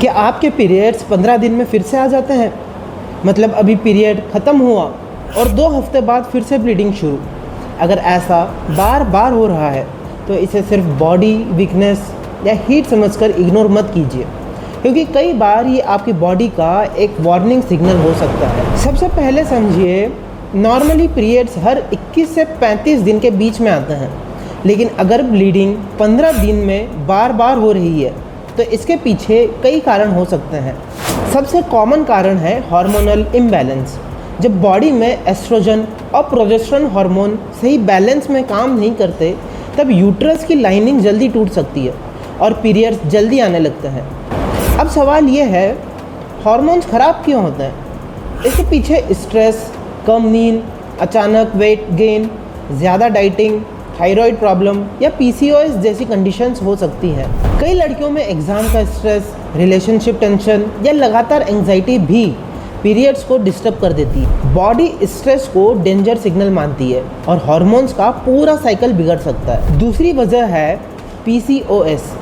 क्या आपके पीरियड्स 15 दिन में फिर से आ जाते हैं? मतलब अभी पीरियड ख़त्म हुआ और 2 हफ्ते बाद फिर से ब्लीडिंग शुरू। अगर ऐसा बार बार हो रहा है तो इसे सिर्फ बॉडी वीकनेस या हीट समझकर इग्नोर मत कीजिए, क्योंकि कई बार ये आपकी बॉडी का एक वार्निंग सिग्नल हो सकता है। सबसे पहले समझिए, नॉर्मली पीरियड्स हर 21 से 35 दिन के बीच में आते हैं, लेकिन अगर ब्लीडिंग 15 दिन में बार बार हो रही है तो इसके पीछे कई कारण हो सकते हैं। सबसे कॉमन कारण है हार्मोनल इम्बैलेंस। जब बॉडी में एस्ट्रोजन और प्रोजेस्टेरोन हार्मोन सही बैलेंस में काम नहीं करते, तब यूट्रस की लाइनिंग जल्दी टूट सकती है और पीरियड्स जल्दी आने लगते हैं। अब सवाल ये है, हार्मोन्स ख़राब क्यों होते हैं? इसके पीछे स्ट्रेस, कम नींद, अचानक वेट गेन, ज़्यादा डाइटिंग, थायराइड प्रॉब्लम या पीसीओएस जैसी कंडीशंस हो सकती हैं। कई लड़कियों में एग्ज़ाम का स्ट्रेस, रिलेशनशिप टेंशन या लगातार एंग्जाइटी भी पीरियड्स को डिस्टर्ब कर देती है। बॉडी स्ट्रेस को डेंजर सिग्नल मानती है और हार्मोन्स का पूरा साइकिल बिगड़ सकता है। दूसरी वजह है पीसीओएस।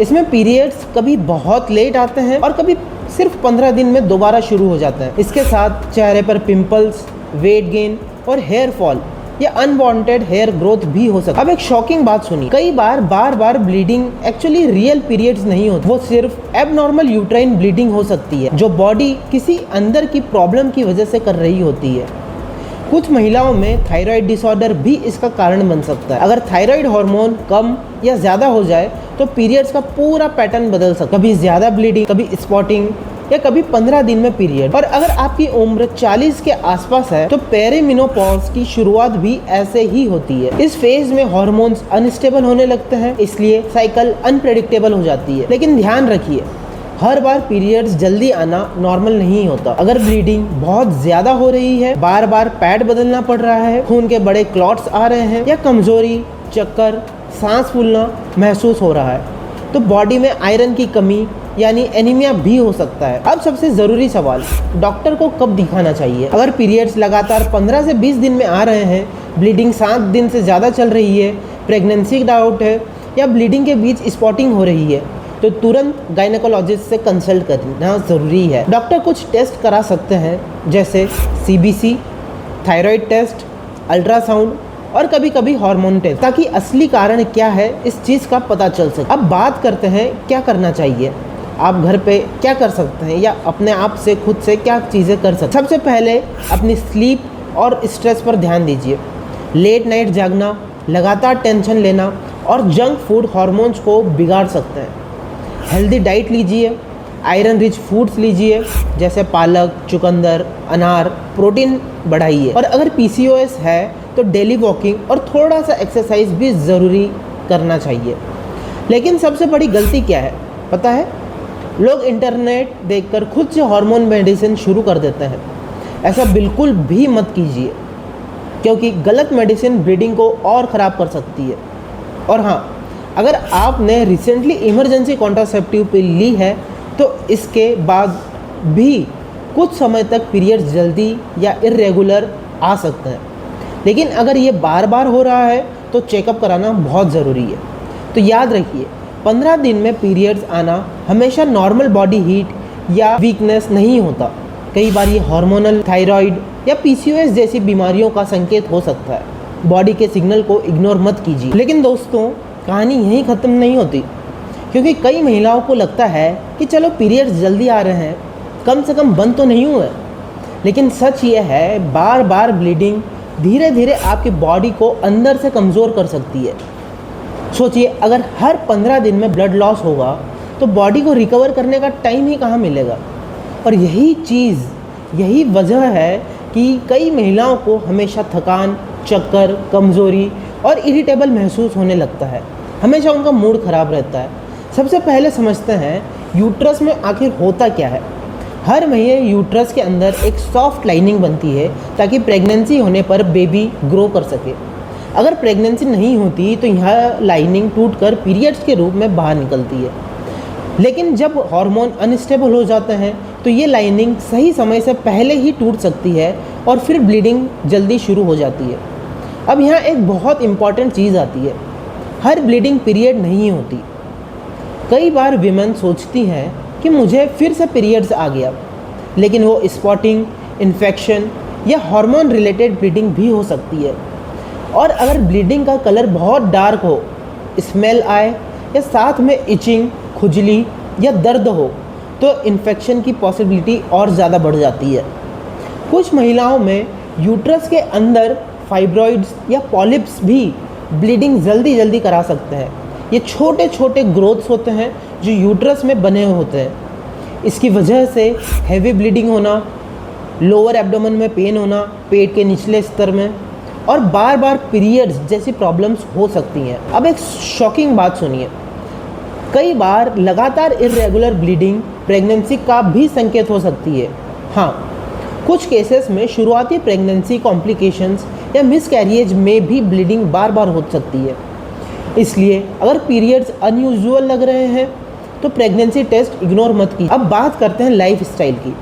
इसमें पीरियड्स कभी बहुत लेट आते हैं और कभी सिर्फ 15 दिन में दोबारा शुरू हो जाते हैं। इसके साथ चेहरे पर पिंपल्स, वेट गेन और हेयर फॉल या अनवांटेड हेयर ग्रोथ भी हो सकता है। अब एक शॉकिंग बात सुनी, कई बार बार ब्लीडिंग एक्चुअली रियल पीरियड्स नहीं होती, वो सिर्फ एबनॉर्मल यूट्राइन ब्लीडिंग हो सकती है, जो बॉडी किसी अंदर की प्रॉब्लम की वजह से कर रही होती है। कुछ महिलाओं में थायराइड डिसऑर्डर भी इसका कारण बन सकता है। अगर थायराइड हार्मोन कम या ज़्यादा हो जाए तो पीरियड्स का पूरा पैटर्न बदल सकता है, कभी ज़्यादा ब्लीडिंग, कभी स्पॉटिंग या कभी 15 दिन में पीरियड। और अगर आपकी उम्र 40 के आसपास है तो पेरीमेनोपॉज की शुरुआत भी ऐसे ही होती है। इस फेज में हार्मोन्स अनस्टेबल होने लगते हैं, इसलिए साइकिल अनप्रेडिक्टेबल हो जाती है। लेकिन ध्यान रखिए, हर बार पीरियड्स जल्दी आना नॉर्मल नहीं होता। अगर ब्लीडिंग बहुत ज़्यादा हो रही है, बार बार पैड बदलना पड़ रहा है, खून के बड़े क्लॉट्स आ रहे हैं या कमजोरी, चक्कर, सांस फूलना महसूस हो रहा है, तो बॉडी में आयरन की कमी यानी एनीमिया भी हो सकता है। अब सबसे ज़रूरी सवाल, डॉक्टर को कब दिखाना चाहिए? अगर पीरियड्स लगातार 15 से 20 दिन में आ रहे हैं, ब्लीडिंग 7 दिन से ज़्यादा चल रही है, प्रेगनेंसी डाउट है या ब्लीडिंग के बीच स्पॉटिंग हो रही है, तो तुरंत गायनेकोलॉजिस्ट से कंसल्ट करना ज़रूरी है। डॉक्टर कुछ टेस्ट करा सकते हैं, जैसे सीबीसी, थायराइड टेस्ट, अल्ट्रासाउंड और कभी कभी हार्मोन टेस्ट, ताकि असली कारण क्या है इस चीज़ का पता चल सके। अब बात करते हैं क्या करना चाहिए। आप घर पे क्या कर सकते हैं या अपने आप से खुद से क्या चीज़ें कर सकते हैं। सबसे पहले अपनी स्लीप और स्ट्रेस पर ध्यान दीजिए। लेट नाइट जागना, लगातार टेंशन लेना और जंक फूड हार्मोन्स को बिगाड़ सकते हैं। हेल्दी डाइट लीजिए, आयरन रिच फूड्स लीजिए, जैसे पालक, चुकंदर, अनार, प्रोटीन बढ़ाइए। और अगर पीसीओएस है तो डेली वॉकिंग और थोड़ा सा एक्सरसाइज भी ज़रूरी करना चाहिए। लेकिन सबसे बड़ी गलती क्या है पता है? लोग इंटरनेट देखकर खुद से हार्मोन मेडिसिन शुरू कर देते हैं। ऐसा बिल्कुल भी मत कीजिए, क्योंकि गलत मेडिसिन ब्लीडिंग को और ख़राब कर सकती है। और हाँ, अगर आपने रिसेंटली इमरजेंसी कॉन्ट्रासेप्टिव पिल ली है तो इसके बाद भी कुछ समय तक पीरियड्स जल्दी या इरेगुलर आ सकते हैं। लेकिन अगर ये बार बार हो रहा है तो चेकअप कराना बहुत ज़रूरी है। तो याद रखिए, 15 दिन में पीरियड्स आना हमेशा नॉर्मल बॉडी हीट या वीकनेस नहीं होता। कई बार ये हार्मोनल, थायराइड या पीसीओएस जैसी बीमारियों का संकेत हो सकता है। बॉडी के सिग्नल को इग्नोर मत कीजिए। लेकिन दोस्तों, कहानी यहीं ख़त्म नहीं होती, क्योंकि कई महिलाओं को लगता है कि चलो पीरियड्स जल्दी आ रहे हैं, कम से कम बंद तो नहीं हुए। लेकिन सच ये है, बार बार ब्लीडिंग धीरे धीरे आपकी बॉडी को अंदर से कमज़ोर कर सकती है। सोचिए, अगर हर 15 दिन में ब्लड लॉस होगा तो बॉडी को रिकवर करने का टाइम ही कहाँ मिलेगा। और यही वजह है कि कई महिलाओं को हमेशा थकान, चक्कर, कमज़ोरी और इरिटेबल महसूस होने लगता है। हमेशा उनका मूड ख़राब रहता है। सबसे पहले समझते हैं यूट्रस में आखिर होता क्या है। हर महीने यूट्रस के अंदर एक सॉफ्ट लाइनिंग बनती है ताकि प्रेगनेंसी होने पर बेबी ग्रो कर सके। अगर प्रेगनेंसी नहीं होती तो यह लाइनिंग टूटकर पीरियड्स के रूप में बाहर निकलती है। लेकिन जब हार्मोन अनस्टेबल हो जाते हैं तो ये लाइनिंग सही समय से पहले ही टूट सकती है और फिर ब्लीडिंग जल्दी शुरू हो जाती है। अब यहाँ एक बहुत इम्पॉर्टेंट चीज़ आती है, हर ब्लीडिंग पीरियड नहीं होती। कई बार विमेन सोचती हैं कि कि मुझे फिर से पीरियड्स आ गया, लेकिन वो स्पॉटिंग, इन्फेक्शन या हार्मोन रिलेटेड ब्लीडिंग भी हो सकती है। और अगर ब्लीडिंग का कलर बहुत डार्क हो, स्मेल आए या साथ में इचिंग, खुजली या दर्द हो तो इन्फेक्शन की पॉसिबिलिटी और ज़्यादा बढ़ जाती है। कुछ महिलाओं में यूट्रस के अंदर फाइब्रॉइड्स या पॉलिप्स भी ब्लीडिंग जल्दी करा सकते हैं। ये छोटे छोटे ग्रोथ्स होते हैं जो यूट्रस में बने होते हैं। इसकी वजह से हैवी ब्लीडिंग होना, लोअर एब्डोमेन में पेन होना, पेट के निचले स्तर में, और बार बार पीरियड्स जैसी प्रॉब्लम्स हो सकती हैं। अब एक शॉकिंग बात सुनिए, कई बार लगातार इर्रेगुलर ब्लीडिंग प्रेगनेंसी का भी संकेत हो सकती है। हाँ, कुछ केसेस में शुरुआती प्रेगनेंसी कॉम्प्लिकेशंस या मिसकैरिएज में भी ब्लीडिंग बार बार हो सकती है। इसलिए अगर पीरियड्स अनयूजुअल लग रहे हैं तो प्रेगनेंसी टेस्ट इग्नोर मत कीजिए। अब बात करते हैं लाइफ स्टाइल की,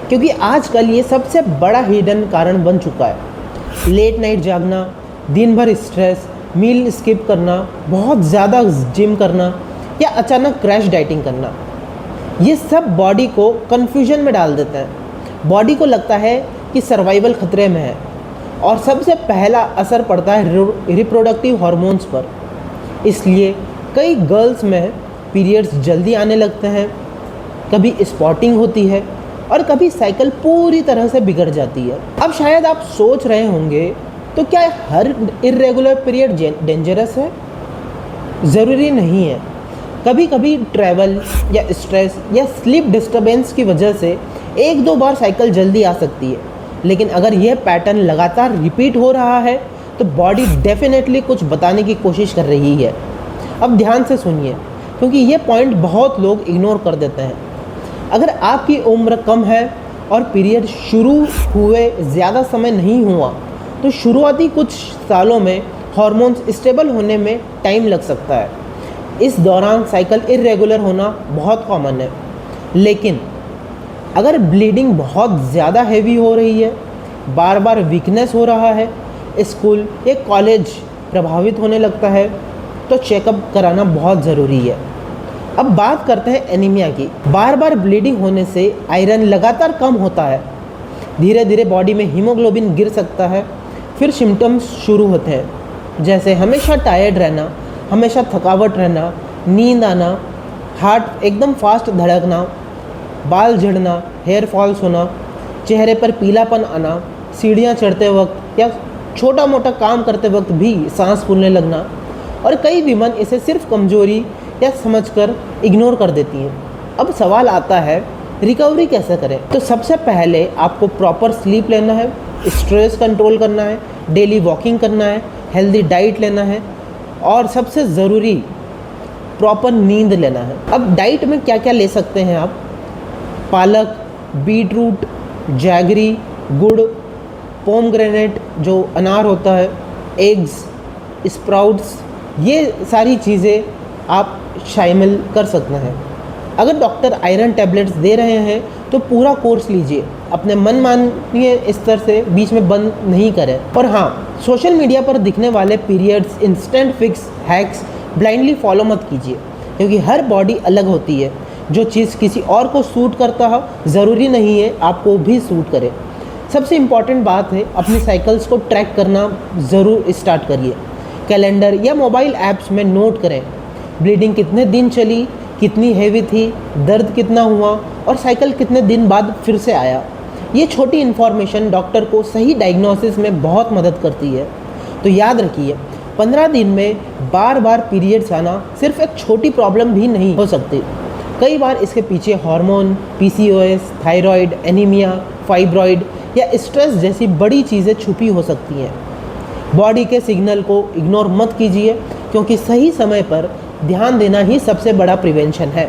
क्योंकि आजकल ये सबसे बड़ा हिडन कारण बन चुका है। लेट नाइट जागना, दिन भर स्ट्रेस, मील स्किप करना, बहुत ज़्यादा जिम करना या अचानक क्रैश डाइटिंग करना, ये सब बॉडी को कन्फ्यूजन में डाल देते हैं। बॉडी को लगता है कि सर्वाइवल खतरे में है, और सबसे पहला असर पड़ता है रिप्रोडक्टिव हार्मोन्स पर। इसलिए कई गर्ल्स में पीरियड्स जल्दी आने लगते हैं, कभी स्पॉटिंग होती है और कभी साइकिल पूरी तरह से बिगड़ जाती है। अब शायद आप सोच रहे होंगे, तो क्या हर इर्रेगुलर पीरियड डेंजरस है? ज़रूरी नहीं है। कभी कभी ट्रैवल या स्ट्रेस या स्लीप डिस्टर्बेंस की वजह से एक दो बार साइकिल जल्दी आ सकती है, लेकिन अगर यह पैटर्न लगातार रिपीट हो रहा है तो बॉडी डेफिनेटली कुछ बताने की कोशिश कर रही है। अब ध्यान से सुनिए, क्योंकि ये पॉइंट बहुत लोग इग्नोर कर देते हैं। अगर आपकी उम्र कम है और पीरियड शुरू हुए ज़्यादा समय नहीं हुआ तो शुरुआती कुछ सालों में हार्मोन्स स्टेबल होने में टाइम लग सकता है। इस दौरान साइकिल इर्रेगुलर होना बहुत कॉमन है। लेकिन अगर ब्लीडिंग बहुत ज़्यादा हैवी हो रही है, बार बार वीकनेस हो रहा है, स्कूल या कॉलेज प्रभावित होने लगता है, तो चेकअप कराना बहुत ज़रूरी है। अब बात करते हैं एनीमिया की। बार बार ब्लीडिंग होने से आयरन लगातार कम होता है, धीरे धीरे बॉडी में हीमोग्लोबिन गिर सकता है। फिर सिम्टम्स शुरू होते हैं, जैसे हमेशा टायर्ड रहना, हमेशा थकावट रहना, नींद आना, हार्ट एकदम फास्ट धड़कना, बाल झड़ना, हेयर फॉल्स होना, चेहरे पर पीलापन आना, सीढ़ियाँ चढ़ते वक्त या छोटा मोटा काम करते वक्त भी सांस फूलने लगना। और कई विमन इसे सिर्फ कमजोरी या समझकर इग्नोर कर देती हैं। अब सवाल आता है, रिकवरी कैसे करें? तो सबसे पहले आपको प्रॉपर स्लीप लेना है, स्ट्रेस कंट्रोल करना है, डेली वॉकिंग करना है, हेल्दी डाइट लेना है, और सबसे ज़रूरी प्रॉपर नींद लेना है। अब डाइट में क्या क्या ले सकते हैं आप? पालक, बीटरूट, जैगरी, गुड़, पोमग्रेनेट जो अनार होता है, एग्स, स्प्राउट्स, ये सारी चीज़ें आप शामिल कर सकते हैं। अगर डॉक्टर आयरन टैबलेट्स दे रहे हैं तो पूरा कोर्स लीजिए, अपने मनमानी स्तर से बीच में बंद नहीं करें। और हाँ, सोशल मीडिया पर दिखने वाले periods instant fix hacks blindly follow मत कीजिए, क्योंकि हर बॉडी अलग होती है। जो चीज़ किसी और को सूट करता हो ज़रूरी नहीं है आपको भी सूट करे। सबसे इम्पॉर्टेंट बात है, अपनी साइकिल्स को ट्रैक करना ज़रूर स्टार्ट करिए। कैलेंडर या मोबाइल ऐप्स में नोट करें, ब्लीडिंग कितने दिन चली, कितनी हैवी थी, दर्द कितना हुआ और साइकिल कितने दिन बाद फिर से आया। ये छोटी इन्फॉर्मेशन डॉक्टर को सही डायग्नोसिस में बहुत मदद करती है। तो याद रखिए, 15 दिन में बार बार पीरियड्स आना सिर्फ एक छोटी प्रॉब्लम भी नहीं हो सकती। कई बार इसके पीछे hormone, PCOS, thyroid, anaemia, fibroid या स्ट्रेस जैसी बड़ी चीज़ें छुपी हो सकती हैं। बॉडी के सिग्नल को इग्नोर मत कीजिए, क्योंकि सही समय पर ध्यान देना ही सबसे बड़ा प्रिवेंशन है।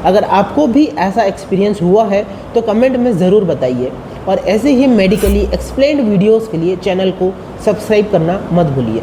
अगर आपको भी ऐसा एक्सपीरियंस हुआ है तो कमेंट में ज़रूर बताइए, और ऐसे ही मेडिकली एक्सप्लेन्ड वीडियोस के लिए चैनल को सब्सक्राइब करना मत भूलिए।